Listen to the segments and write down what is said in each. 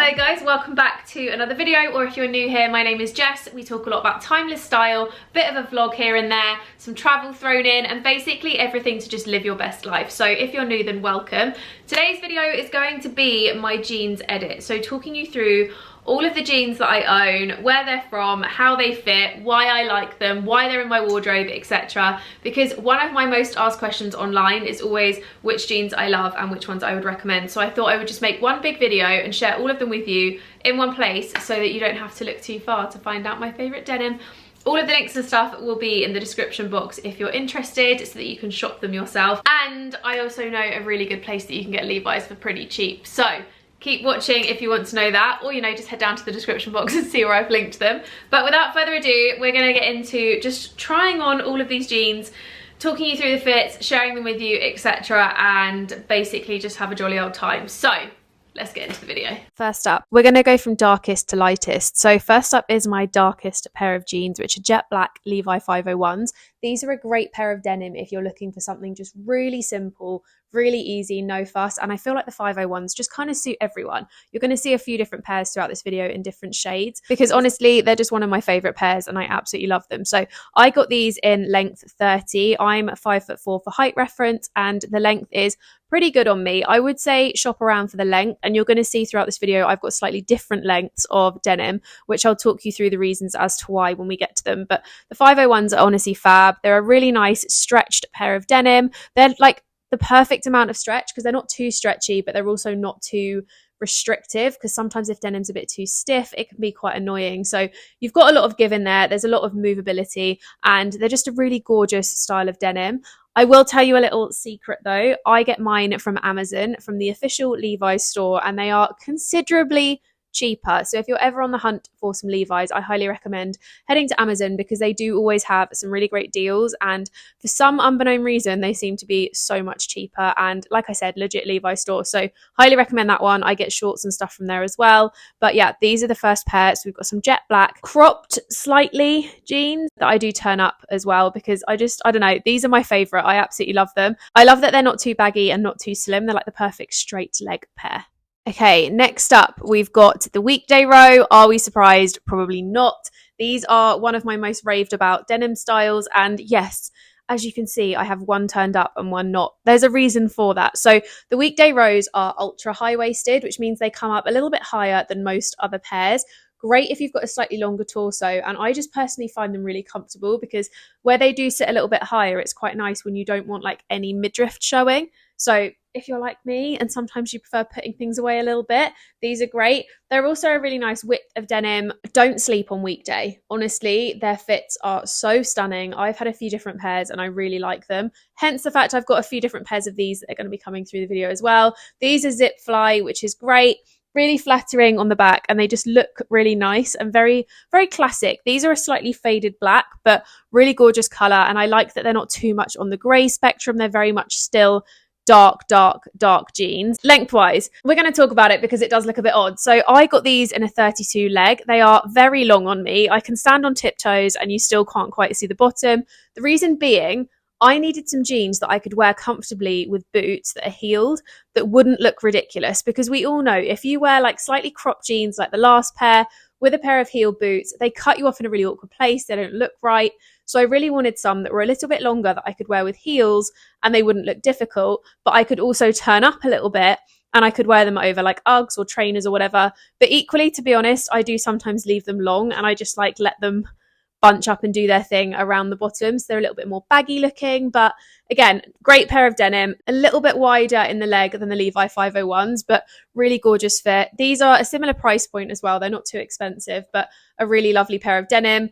Hi guys, welcome back to another video, or if you're new here, my name is Jess. We talk a lot about timeless style, bit of a vlog here and there, some travel thrown in, and basically everything to just live your best life. So if you're new, then welcome. Today's video is going to be my jeans edit, so talking you through all of the jeans that I own, where they're from, how they fit, why I like them, why they're in my wardrobe, etc. Because one of my most asked questions online is always which jeans I love and which ones I would recommend. So I thought I would just make one big video and share all of them with you in one place so that you don't have to look too far to find out my favourite denim. All of the links and stuff will be in the description box if you're interested, so that you can shop them yourself. And I also know a really good place that you can get Levi's for pretty cheap. So keep watching if you want to know that, or just head down to the description box and see where I've linked them. But without further ado, we're going to get into just trying on all of these jeans, talking you through the fits, sharing them with you, etc. and basically just have a jolly old time. So let's get into the video. First up, we're going to go from darkest to lightest. So first up is my darkest pair of jeans, which are jet black Levi 501s. These are a great pair of denim if you're looking for something just really simple, really easy, no fuss. And I feel like the 501s just kind of suit everyone. You're going to see a few different pairs throughout this video in different shades, because honestly, they're just one of my favorite pairs and I absolutely love them. So I got these in length 30. I'm 5'4" for height reference, and the length is pretty good on me. I would say shop around for the length, and you're going to see throughout this video I've got slightly different lengths of denim, which I'll talk you through the reasons as to why when we get to them. But the 501s are honestly fab. They're a really nice stretched pair of denim. They're like the perfect amount of stretch because they're not too stretchy, but they're also not too restrictive, because sometimes if denim's a bit too stiff, it can be quite annoying. So you've got a lot of give in there. There's a lot of movability, and they're just a really gorgeous style of denim. I will tell you a little secret though. I get mine from Amazon, from the official Levi's store, and they are considerably cheaper. So if you're ever on the hunt for some Levi's, I highly recommend heading to Amazon, because they do always have some really great deals, and for some unbeknown reason they seem to be so much cheaper, and like I said, legit Levi's store. So highly recommend that one. I get shorts and stuff from there as well. But yeah, these are the first pair. So we've got some jet black cropped slightly jeans that I do turn up as well, because I don't know, these are my favorite. I absolutely love them. I love that they're not too baggy and not too slim. They're like the perfect straight leg pair. Okay, next up, we've got the weekday row. Are we surprised? Probably not. These are one of my most raved about denim styles. And yes, as you can see, I have one turned up and one not. There's a reason for that. So the weekday rows are ultra high-waisted, which means they come up a little bit higher than most other pairs. Great if you've got a slightly longer torso, and I just personally find them really comfortable, because where they do sit a little bit higher, it's quite nice when you don't want like any midriff showing. So if you're like me and sometimes you prefer putting things away a little bit, these are great. They're also a really nice width of denim. Don't sleep on weekday. Honestly, their fits are so stunning. I've had a few different pairs and I really like them. Hence the fact I've got a few different pairs of these that are going to be coming through the video as well. These are zip fly, which is great. Really flattering on the back, and they just look really nice and very, very classic. These are a slightly faded black, but really gorgeous colour, and I like that they're not too much on the grey spectrum. They're very much still dark jeans. Lengthwise, we're going to talk about it because it does look a bit odd. So I got these in a 32 leg. They are very long on me. I can stand on tiptoes and you still can't quite see the bottom. The reason being, I needed some jeans that I could wear comfortably with boots that are heeled, that wouldn't look ridiculous, because we all know if you wear like slightly cropped jeans like the last pair with a pair of heel boots, they cut you off in a really awkward place. They don't look right. So I really wanted some that were a little bit longer that I could wear with heels and they wouldn't look difficult, but I could also turn up a little bit and I could wear them over like Uggs or trainers or whatever. But equally, to be honest, I do sometimes leave them long and I just like let them bunch up and do their thing around the bottoms. They're a little bit more baggy looking, but again, great pair of denim, a little bit wider in the leg than the Levi 501s, but really gorgeous fit. These are a similar price point as well. They're not too expensive, but a really lovely pair of denim.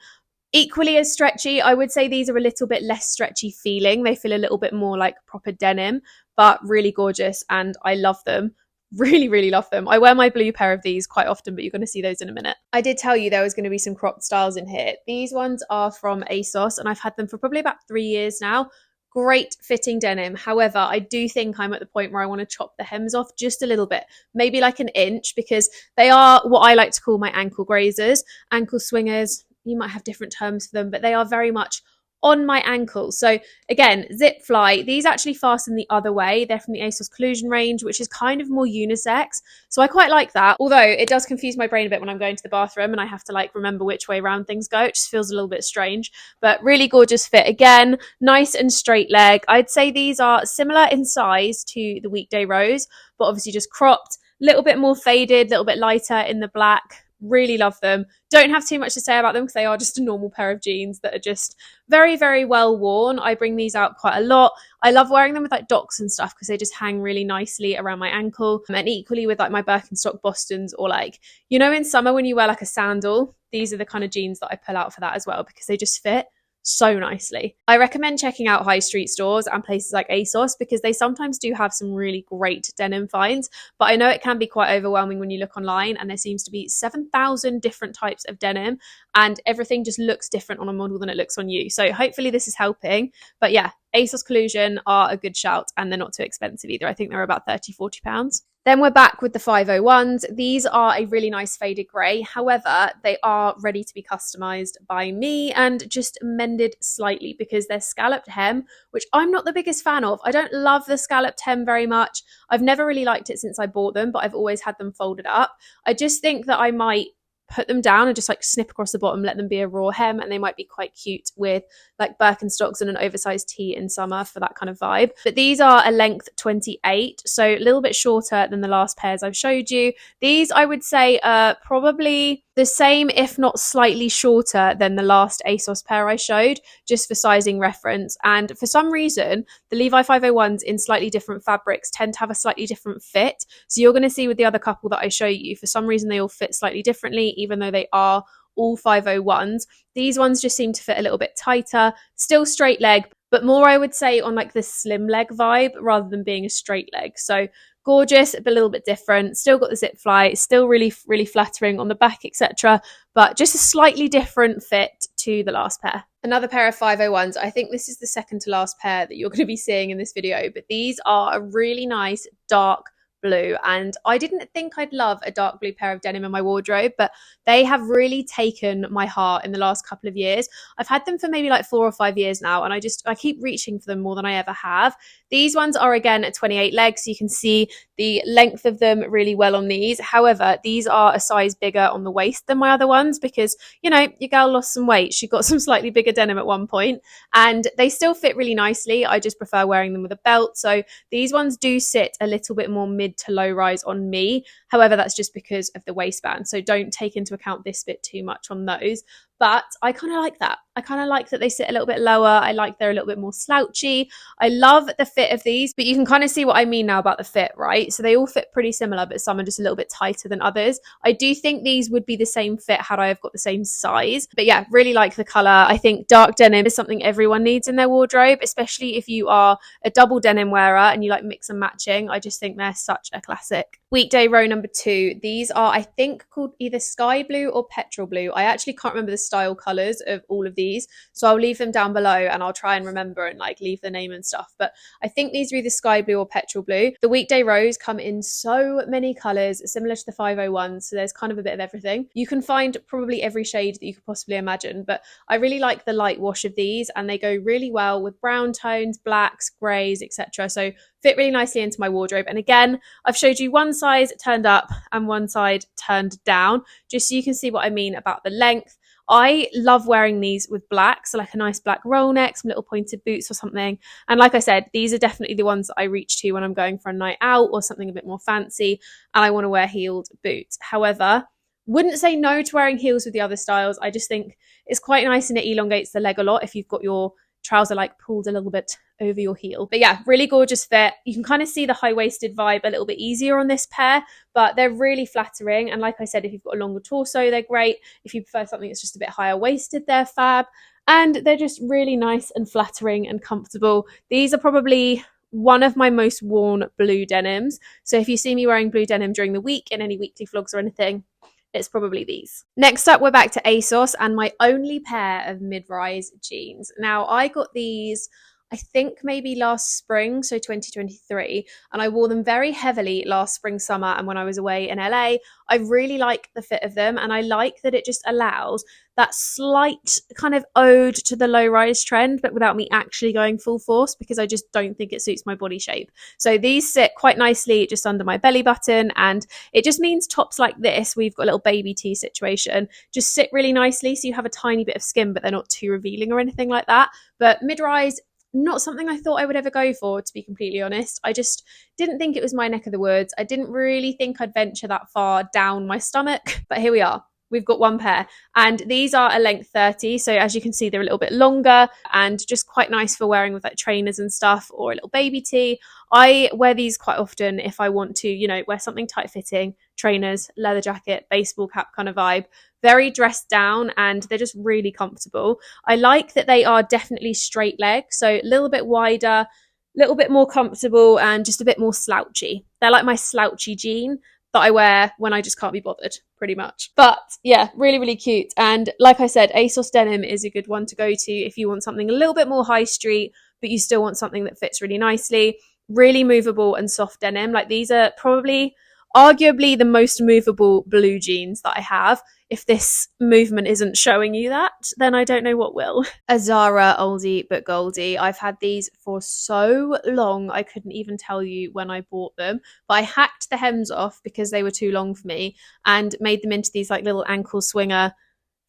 Equally as stretchy. I would say these are a little bit less stretchy feeling. They feel a little bit more like proper denim, but really gorgeous, and I love them. Really love them. I wear my blue pair of these quite often, but you're going to see those in a minute. I did tell you there was going to be some cropped styles in here. These ones are from ASOS and I've had them for probably about 3 years now. Great fitting denim. However, I do think I'm at the point where I want to chop the hems off just a little bit, maybe like an inch, because they are what I like to call my ankle grazers, ankle swingers. You might have different terms for them, but they are very much on my ankle. So again, zip fly, these actually fasten the other way. They're from the ASOS Collusion range, which is kind of more unisex. So I quite like that. Although it does confuse my brain a bit when I'm going to the bathroom and I have to like remember which way around things go. It just feels a little bit strange, but really gorgeous fit. Again, nice and straight leg. I'd say these are similar in size to the Weekday Rose, but obviously just cropped, a little bit more faded, a little bit lighter in the black. Really love them. Don't have too much to say about them because they are just a normal pair of jeans that are just very, very well worn. I bring these out quite a lot. I love wearing them with like docks and stuff because they just hang really nicely around my ankle. And equally with like my Birkenstock Bostons, or like, you know, in summer when you wear like a sandal, these are the kind of jeans that I pull out for that as well because they just fit so nicely. I recommend checking out high street stores and places like ASOS because they sometimes do have some really great denim finds, but I know it can be quite overwhelming when you look online and there seems to be 7,000 different types of denim and everything just looks different on a model than it looks on you. So hopefully this is helping. But yeah, ASOS Collusion are a good shout and they're not too expensive either. I think they're about £30-40. Then we're back with the 501s. These are a really nice faded grey. However, they are ready to be customised by me and just mended slightly because they're scalloped hem, which I'm not the biggest fan of. I don't love the scalloped hem very much. I've never really liked it since I bought them, but I've always had them folded up. I just think that I might put them down and just like snip across the bottom, let them be a raw hem, and they might be quite cute with like Birkenstocks and an oversized tee in summer for that kind of vibe. But these are a length 28, so a little bit shorter than the last pairs I've showed you. These I would say are probably the same, if not slightly shorter than the last ASOS pair I showed, just for sizing reference. And for some reason, the Levi 501s in slightly different fabrics tend to have a slightly different fit. So you're going to see with the other couple that I show you, for some reason they all fit slightly differently, even though they are all 501s. These ones just seem to fit a little bit tighter, still straight leg, but more I would say on like the slim leg vibe rather than being a straight leg. So gorgeous, but a little bit different. Still got the zip fly, still really, really flattering on the back, etc. But just a slightly different fit to the last pair. Another pair of 501s. I think this is the second to last pair that you're going to be seeing in this video, but these are a really nice dark blue, and I didn't think I'd love a dark blue pair of denim in my wardrobe, but they have really taken my heart in the last couple of years. I've had them for maybe like 4 or 5 years now, and I keep reaching for them more than I ever have. These ones are again at 28 legs, so you can see the length of them really well on these. However, these are a size bigger on the waist than my other ones because, you know, your girl lost some weight. She got some slightly bigger denim at one point, and they still fit really nicely. I just prefer wearing them with a belt. So these ones do sit a little bit more mid to low rise on me. However, that's just because of the waistband. So don't take into account this bit too much on those. But I kind of like that. I kind of like that they sit a little bit lower. I like they're a little bit more slouchy. I love the fit of these, but you can kind of see what I mean now about the fit, right? So they all fit pretty similar, but some are just a little bit tighter than others. I do think these would be the same fit had I have got the same size. But yeah, really like the color. I think dark denim is something everyone needs in their wardrobe, especially if you are a double denim wearer and you like mix and matching. I just think they're such a classic. Weekday row number 2. These are, I think, called either sky blue or petrol blue. I actually can't remember the style colors of all of these, so I'll leave them down below and I'll try and remember and like leave the name and stuff. But I think these are either sky blue or petrol blue. The weekday rows come in so many colors, similar to the 501, so there's kind of a bit of everything. You can find probably every shade that you could possibly imagine, but I really like the light wash of these, and they go really well with brown tones, blacks, greys, etc. So fit really nicely into my wardrobe. And again, I've showed you one size turned up and one side turned down, just so you can see what I mean about the length. I love wearing these with black, so like a nice black roll neck, some little pointed boots or something. And like I said, these are definitely the ones that I reach to when I'm going for a night out or something a bit more fancy and I want to wear heeled boots. However, wouldn't say no to wearing heels with the other styles. I just think it's quite nice and it elongates the leg a lot if you've got your trouser like pulled a little bit over your heel. But yeah, really gorgeous fit. You can kind of see the high-waisted vibe a little bit easier on this pair, but they're really flattering. And like I said, if you've got a longer torso, they're great. If you prefer something that's just a bit higher waisted, they're fab. And they're just really nice and flattering and comfortable. These are probably one of my most worn blue denims. So if you see me wearing blue denim during the week in any weekly vlogs or anything, it's probably these. Next up, we're back to ASOS and my only pair of mid-rise jeans. Now, I got these, I think maybe last spring, so 2023, and I wore them very heavily last spring, summer, and when I was away in LA. I really like the fit of them, and I like that it just allows that slight kind of ode to the low rise trend, but without me actually going full force, because I just don't think it suits my body shape. So these sit quite nicely just under my belly button, and it just means tops like this, we've got a little baby tee situation, just sit really nicely, so you have a tiny bit of skin, but they're not too revealing or anything like that. But mid-rise, not something I thought I would ever go for, to be completely honest. I just didn't think it was my neck of the woods. I didn't really think I'd venture that far down my stomach, but here we are. We've got one pair, and these are a length 30. So as you can see, they're a little bit longer and just quite nice for wearing with like trainers and stuff, or a little baby tee. I wear these quite often if I want to, you know, wear something tight fitting, trainers, leather jacket, baseball cap kind of vibe. Very dressed down, and they're just really comfortable. I like that they are definitely straight leg, so a little bit wider, a little bit more comfortable, and just a bit more slouchy. They're like my slouchy jean that I wear when I just can't be bothered, pretty much. But yeah, really, really cute. And like I said, ASOS denim is a good one to go to if you want something a little bit more high street, but you still want something that fits really nicely. Really movable and soft denim. Like, these are probably arguably the most movable blue jeans that I have. If this movement isn't showing you that, then I don't know what will. A Zara oldie but goldie. I've had these for so long, I couldn't even tell you when I bought them. But I hacked the hems off because they were too long for me, and made them into these like little ankle swinger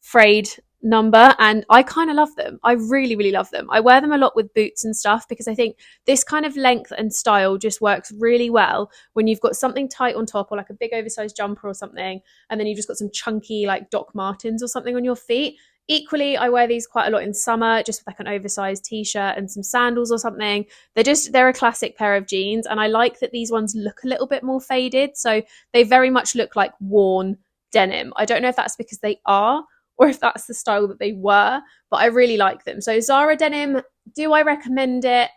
frayed number, and I kind of love them. I really, really love them. I wear them a lot with boots and stuff, because I think this kind of length and style just works really well when you've got something tight on top, or like a big oversized jumper or something, and then you've just got some chunky like Doc Martens or something on your feet. Equally, I wear these quite a lot in summer, just with like an oversized t-shirt and some sandals or something. They're a classic pair of jeans, and I like that these ones look a little bit more faded, so they very much look like worn denim. I don't know if that's because they are, or if that's the style that they were, but I really like them. So Zara denim, do I recommend it?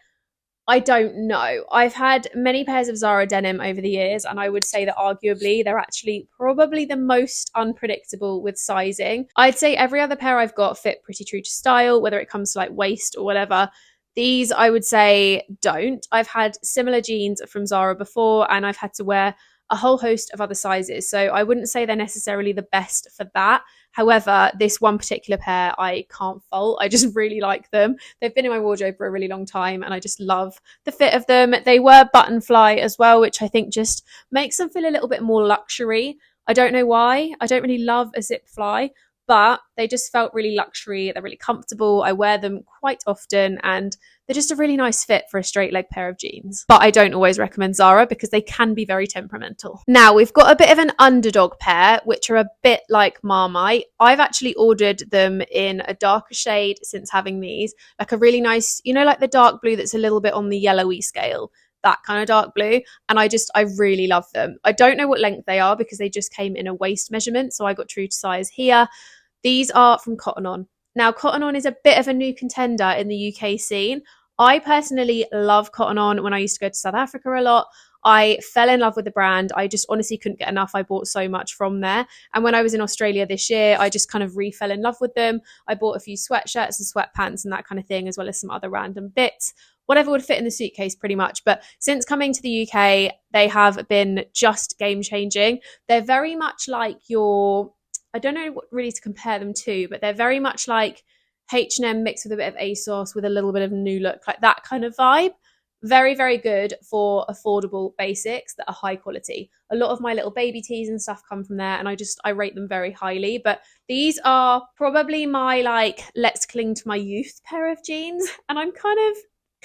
I don't know. I've had many pairs of Zara denim over the years, and I would say that arguably they're actually probably the most unpredictable with sizing. I'd say every other pair I've got fit pretty true to style, whether it comes to like waist or whatever. These, I would say, don't. I've had similar jeans from Zara before, and I've had to wear a whole host of other sizes, so I wouldn't say they're necessarily the best for that. However, this one particular pair I can't fault. I just really like them. They've been in my wardrobe for a really long time, and I just love the fit of them. They were button fly as well, which I think just makes them feel a little bit more luxury. I don't know why. I don't really love a zip fly, but they just felt really luxury. They're really comfortable. I wear them quite often, and they're just a really nice fit for a straight leg pair of jeans. But I don't always recommend Zara because they can be very temperamental. Now, we've got a bit of an underdog pair, which are a bit like Marmite. I've actually ordered them in a darker shade since having these, like a really nice, you know, like the dark blue that's a little bit on the yellowy scale, that kind of dark blue. And I really love them. I don't know what length they are because they just came in a waist measurement, so I got true to size here. These are from Cotton On. Now, Cotton On is a bit of a new contender in the UK scene. I personally love Cotton On. When I used to go to South Africa a lot, I fell in love with the brand. I just honestly couldn't get enough. I bought so much from there. And when I was in Australia this year, I just kind of fell in love with them. I bought a few sweatshirts and sweatpants and that kind of thing, as well as some other random bits, whatever would fit in the suitcase pretty much. But since coming to the UK, they have been just game changing. They're very much like I don't know what really to compare them to, but they're very much like H&M mixed with a bit of ASOS with a little bit of new look, like that kind of vibe. Very, very good for affordable basics that are high quality. A lot of my little baby tees and stuff come from there, and I rate them very highly. But these are probably my like let's cling to my youth pair of jeans, and I'm kind of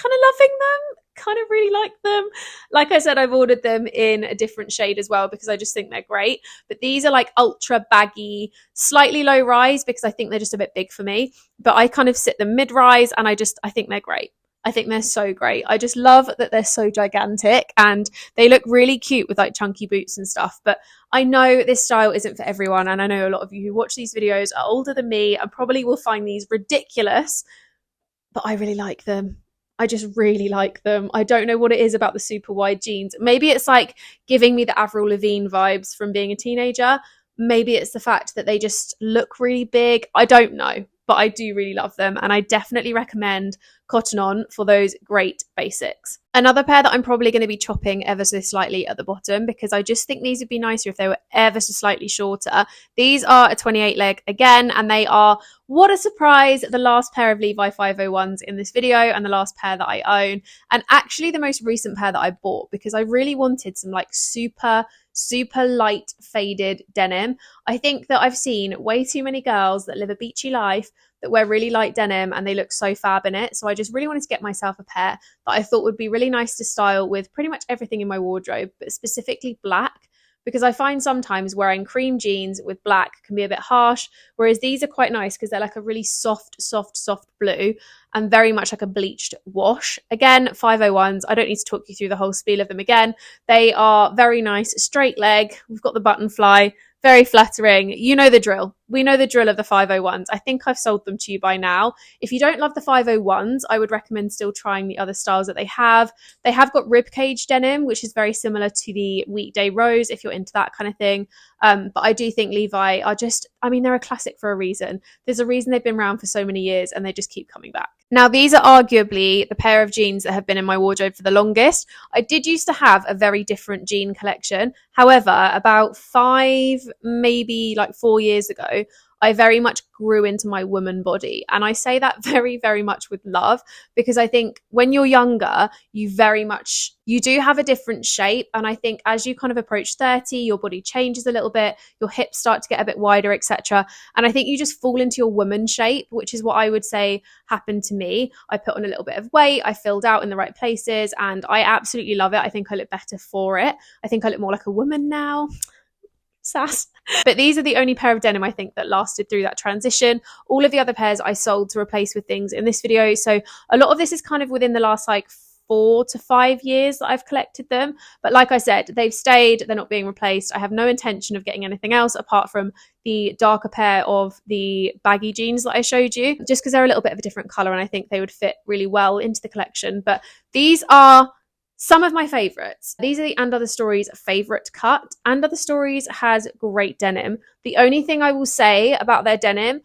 loving them. Kind of really like them. Like I said, I've ordered them in a different shade as well because I just think they're great. But these are like ultra baggy, slightly low rise because I think they're just a bit big for me. But I kind of sit them mid rise, and I think they're great. I think they're so great. I just love that they're so gigantic, and they look really cute with like chunky boots and stuff. But I know this style isn't for everyone, and I know a lot of you who watch these videos are older than me and probably will find these ridiculous, but I really like them. I just really like them. I don't know what it is about the super wide jeans. Maybe it's like giving me the Avril Lavigne vibes from being a teenager. Maybe it's the fact that they just look really big. I don't know, but I do really love them. And I definitely recommend cotton on for those great basics. Another pair that I'm probably going to be chopping ever so slightly at the bottom, because I just think these would be nicer if they were ever so slightly shorter. These are a 28 leg again, and they are, what a surprise, the last pair of Levi 501s in this video and the last pair that I own, and actually the most recent pair that I bought, because I really wanted some like super light faded denim. I think that I've seen way too many girls that live a beachy life that wear really light denim and they look so fab in it. So I just really wanted to get myself a pair that I thought would be really nice to style with pretty much everything in my wardrobe, but specifically black, because I find sometimes wearing cream jeans with black can be a bit harsh, whereas these are quite nice because they're like a really soft blue and very much like a bleached wash. Again, 501s, I don't need to talk you through the whole spiel of them again. They are very nice, straight leg, we've got the button fly, very flattering. You know the drill. We know the drill of the 501s. I think I've sold them to you by now. If you don't love the 501s, I would recommend still trying the other styles that they have. They have got ribcage denim, which is very similar to the weekday rose if you're into that kind of thing. But I do think Levi are just, I mean, they're a classic for a reason. There's a reason they've been around for so many years and they just keep coming back. Now, these are arguably the pair of jeans that have been in my wardrobe for the longest. I did used to have a very different jean collection. However, about 5, maybe like 4 years ago, I very much grew into my woman body. And I say that very, very much with love, because I think when you're younger, you do have a different shape. And I think as you kind of approach 30, your body changes a little bit, your hips start to get a bit wider, etc. And I think you just fall into your woman shape, which is what I would say happened to me. I put on a little bit of weight, I filled out in the right places, and I absolutely love it. I think I look better for it. I think I look more like a woman now. Sass. But these are the only pair of denim I think that lasted through that transition. All of the other pairs I sold to replace with things in this video. So a lot of this is kind of within the last like 4 to 5 years that I've collected them. But like I said, they've stayed, they're not being replaced. I have no intention of getting anything else apart from the darker pair of the baggy jeans that I showed you, just because they're a little bit of a different color and I think they would fit really well into the collection. But these are some of my favorites. These are the And Other Stories favorite cut. And Other Stories has great denim. The only thing I will say about their denim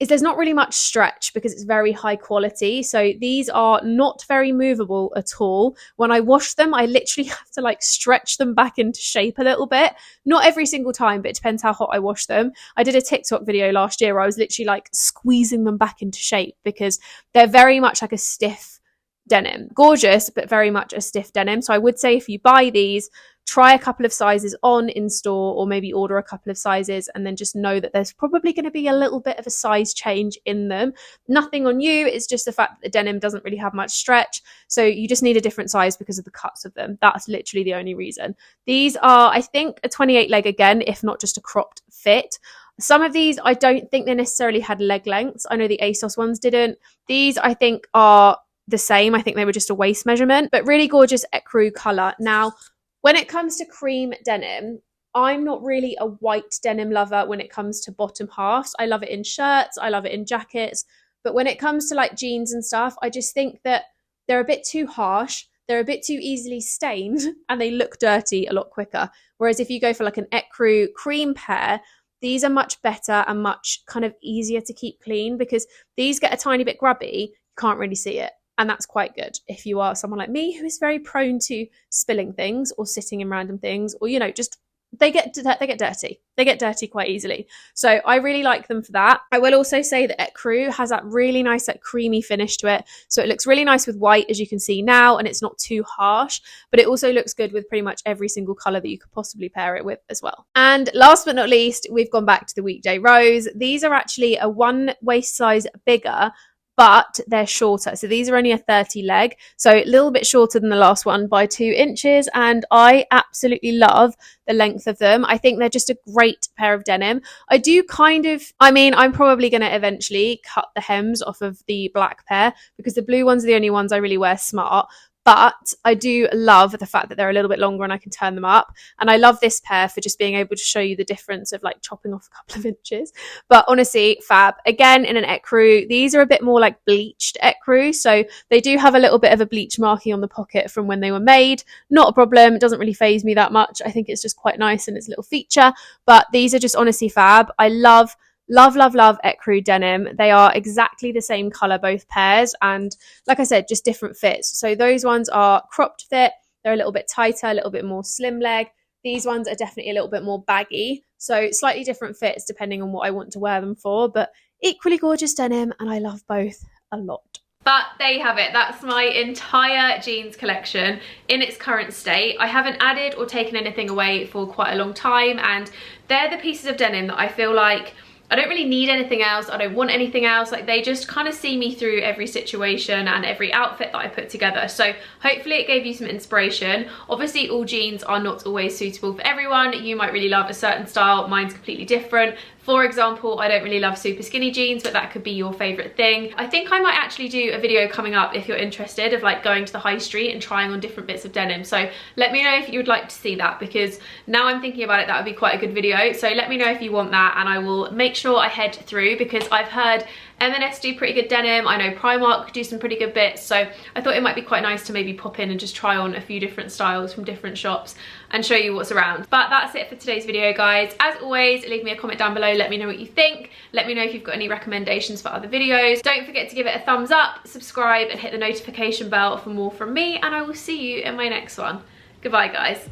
is there's not really much stretch because it's very high quality. So these are not very movable at all. When I wash them, I literally have to like stretch them back into shape a little bit. Not every single time, but it depends how hot I wash them. I did a TikTok video last year where I was literally like squeezing them back into shape because they're very much like a stiff denim. Gorgeous, but very much a stiff denim. So I would say if you buy these, try a couple of sizes on in store, or maybe order a couple of sizes and then just know that there's probably going to be a little bit of a size change in them. Nothing on you, it's just the fact that the denim doesn't really have much stretch. So you just need a different size because of the cuts of them. That's literally the only reason. These are, I think, a 28 leg again, if not just a cropped fit. Some of these, I don't think they necessarily had leg lengths. I know the ASOS ones didn't. These, I think, are the same. I think they were just a waist measurement, but really gorgeous ecru color. Now, when it comes to cream denim, I'm not really a white denim lover when it comes to bottom halves. I love it in shirts, I love it in jackets, but when it comes to like jeans and stuff, I just think that they're a bit too harsh, they're a bit too easily stained, and they look dirty a lot quicker. Whereas if you go for like an ecru cream pair, these are much better and much kind of easier to keep clean, because these get a tiny bit grubby, you can't really see it. And that's quite good if you are someone like me who is very prone to spilling things or sitting in random things, or, you know, just they get dirty. They get dirty quite easily. So I really like them for that. I will also say that ecru has that really nice, like creamy finish to it. So it looks really nice with white, as you can see now, and it's not too harsh, but it also looks good with pretty much every single color that you could possibly pair it with as well. And last but not least, we've gone back to the weekday rose. These are actually a 1 waist size bigger, but they're shorter. So these are only a 30 leg, so a little bit shorter than the last one by 2 inches. And I absolutely love the length of them. I think they're just a great pair of denim. I'm probably going to eventually cut the hems off of the black pair because the blue ones are the only ones I really wear smart. But I do love the fact that they're a little bit longer and I can turn them up. And I love this pair for just being able to show you the difference of like chopping off a couple of inches. But honestly, fab. Again, in an ecru, these are a bit more like bleached ecru. So they do have a little bit of a bleach marking on the pocket from when they were made. Not a problem. It doesn't really faze me that much. I think it's just quite nice and it's a little feature. But these are just honestly fab. I love Love, love, love ecru denim. They are exactly the same colour, both pairs, and like I said, just different fits. So those ones are cropped fit, they're a little bit tighter, a little bit more slim leg. These ones are definitely a little bit more baggy, so slightly different fits depending on what I want to wear them for, but equally gorgeous denim, and I love both a lot. But there you have it, that's my entire jeans collection in its current state. I haven't added or taken anything away for quite a long time, and they're the pieces of denim that I feel like I don't really need anything else, I don't want anything else, like they just kind of see me through every situation and every outfit that I put together. So hopefully it gave you some inspiration. Obviously all jeans are not always suitable for everyone. You might really love a certain style, mine's completely different. For example, I don't really love super skinny jeans, but that could be your favorite thing. I think I might actually do a video coming up if you're interested of like going to the high street and trying on different bits of denim. So let me know if you would like to see that, because now I'm thinking about it, that would be quite a good video. So let me know if you want that, and I will make sure I head through, because I've heard M&S do pretty good denim. I know Primark do some pretty good bits, so I thought it might be quite nice to maybe pop in and just try on a few different styles from different shops and show you what's around. But that's it for today's video, guys. As always, leave me a comment down below, let me know what you think. Let me know if you've got any recommendations for other videos. Don't forget to give it a thumbs up, subscribe, and hit the notification bell for more from me, and I will see you in my next one. Goodbye, guys.